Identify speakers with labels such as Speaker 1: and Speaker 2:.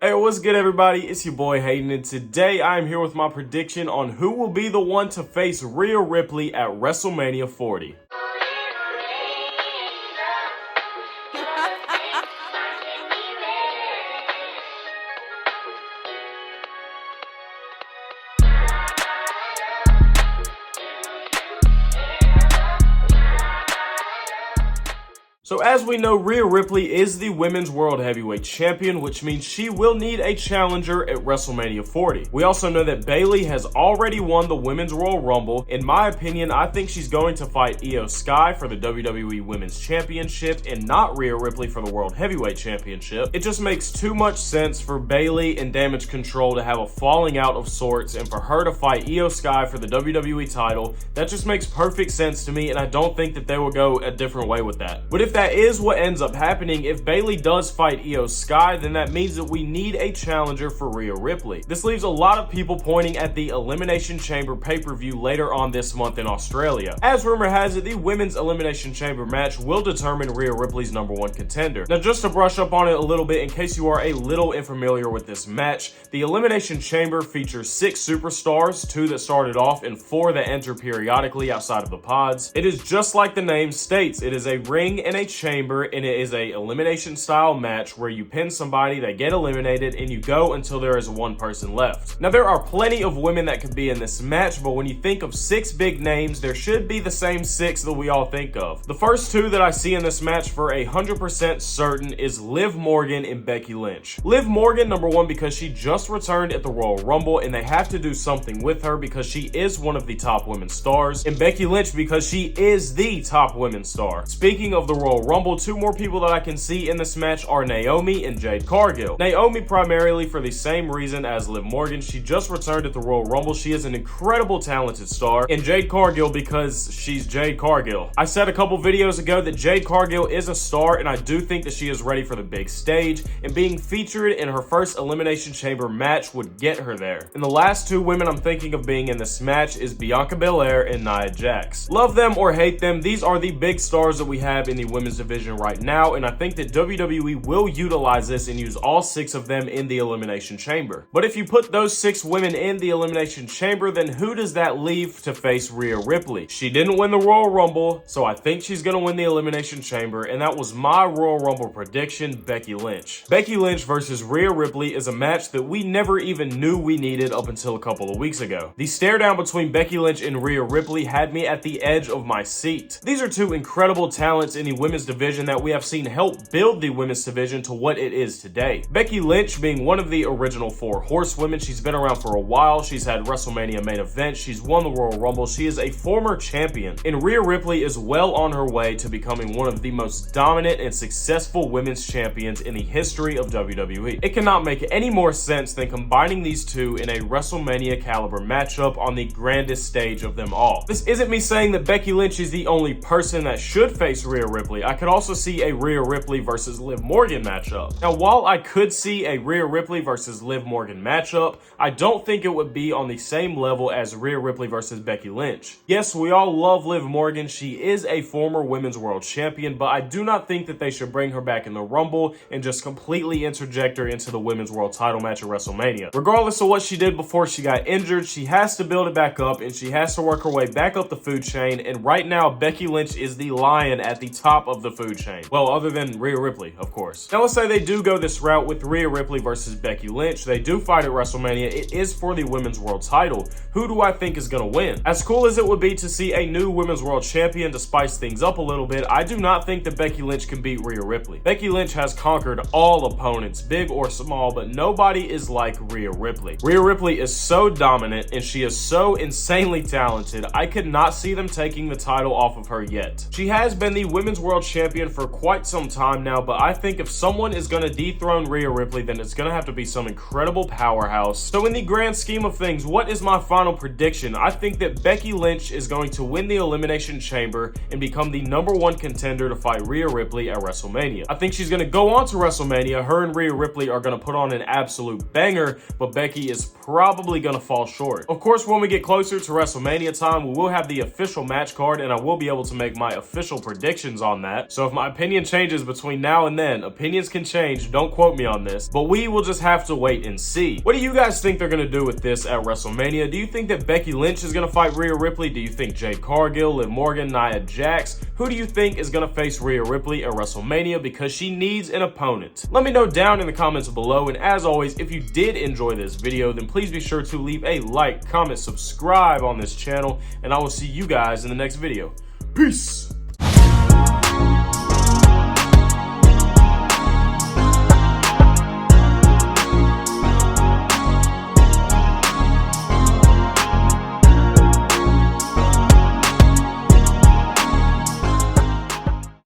Speaker 1: Hey, what's good, everybody? It's your boy Haydxn, and today I am here with my prediction on who will be the one to face Rhea Ripley at WrestleMania 40. So as we know, Rhea Ripley is the Women's World Heavyweight Champion, which means she will need a challenger at WrestleMania 40. We also know that Bayley has already won the Women's Royal Rumble. In my opinion, I think she's going to fight Io Sky for the WWE Women's Championship and not Rhea Ripley for the World Heavyweight Championship. It just makes too much sense for Bayley and Damage Control to have a falling out of sorts and for her to fight Io Sky for the WWE title. That just makes perfect sense to me, and I don't think that they will go a different way with that. But if that is what ends up happening, if Bayley does fight Io Sky, then that means that we need a challenger for Rhea Ripley. This leaves a lot of people pointing at the Elimination Chamber pay-per-view later on this month in Australia. As rumor has it, the Women's Elimination Chamber match will determine Rhea Ripley's #1 contender. Now, just to brush up on it a little bit, in case you are a little unfamiliar with this match, the Elimination Chamber features 6 superstars, 2 that started off and 4 that enter periodically outside of the pods. It is just like the name states. It is a ring and a chamber, and it is a elimination style match where you pin somebody, they get eliminated, and you go until there is 1 person left. Now, there are plenty of women that could be in this match, but when you think of 6 big names, there should be the same 6 that we all think of. The first 2 that I see in this match for 100% certain is Liv Morgan and Becky Lynch. Liv Morgan, #1, because she just returned at the Royal Rumble, and they have to do something with her because she is one of the top women's stars, and Becky Lynch because she is the top women's star. Speaking of the Royal Rumble, 2 more people that I can see in this match are Naomi and Jade Cargill. Naomi primarily for the same reason as Liv Morgan. She just returned at the Royal Rumble. She is an incredible talented star. And Jade Cargill because she's Jade Cargill. I said a couple videos ago that Jade Cargill is a star, and I do think that she is ready for the big stage, and being featured in her first Elimination Chamber match would get her there. And the last 2 women I'm thinking of being in this match is Bianca Belair and Nia Jax. Love them or hate them, these are the big stars that we have in the women's division right now, and I think that WWE will utilize this and use all 6 of them in the Elimination Chamber. But if you put those 6 women in the Elimination Chamber, then who does that leave to face Rhea Ripley? She didn't win the Royal Rumble, so I think she's gonna win the Elimination Chamber, and that was my Royal Rumble prediction, Becky Lynch. Becky Lynch versus Rhea Ripley is a match that we never even knew we needed up until a couple of weeks ago. The stare down between Becky Lynch and Rhea Ripley had me at the edge of my seat. These are 2 incredible talents in the women's division that we have seen help build the women's division to what it is today. Becky Lynch being one of the original 4 horsewomen, she's been around for a while, she's had WrestleMania main event, she's won the Royal Rumble, she is a former champion, and Rhea Ripley is well on her way to becoming one of the most dominant and successful women's champions in the history of WWE. It cannot make any more sense than combining these 2 in a WrestleMania caliber matchup on the grandest stage of them all. This isn't me saying that Becky Lynch is the only person that should face Rhea Ripley. I could also see a Rhea Ripley versus Liv Morgan matchup. Now, while I could see a Rhea Ripley versus Liv Morgan matchup, I don't think it would be on the same level as Rhea Ripley versus Becky Lynch. Yes, we all love Liv Morgan. She is a former women's world champion, but I do not think that they should bring her back in the Rumble and just completely interject her into the women's world title match at WrestleMania. Regardless of what she did before she got injured, she has to build it back up, and she has to work her way back up the food chain, and right now, Becky Lynch is the lion at the top of the food chain. Well, other than Rhea Ripley, of course. Now, let's say they do go this route with Rhea Ripley versus Becky Lynch. They do fight at WrestleMania. It is for the women's world title. Who do I think is going to win? As cool as it would be to see a new women's world champion to spice things up a little bit, I do not think that Becky Lynch can beat Rhea Ripley. Becky Lynch has conquered all opponents, big or small, but nobody is like Rhea Ripley. Rhea Ripley is so dominant, and she is so insanely talented. I could not see them taking the title off of her yet. She has been the women's world champion for quite some time now, but I think if someone is going to dethrone Rhea Ripley, then it's going to have to be some incredible powerhouse. So in the grand scheme of things, what is my final prediction? I think that Becky Lynch is going to win the Elimination Chamber and become the #1 contender to fight Rhea Ripley at WrestleMania. I think she's going to go on to WrestleMania. Her and Rhea Ripley are going to put on an absolute banger, but Becky is probably going to fall short. Of course, when we get closer to WrestleMania time, we will have the official match card, and I will be able to make my official predictions on that. at. So if my opinion changes between now and then, opinions can change, don't quote me on this, but we will just have to wait and see. What do you guys think they're gonna do with this at WrestleMania? Do you think that Becky Lynch is gonna fight Rhea Ripley? Do you think Jade Cargill, Liv Morgan, Nia Jax? Who do you think is gonna face Rhea Ripley at WrestleMania because she needs an opponent? Let me know down in the comments below, and as always, if you did enjoy this video, then please be sure to leave a like, comment, subscribe on this channel, and I will see you guys in the next video. Peace!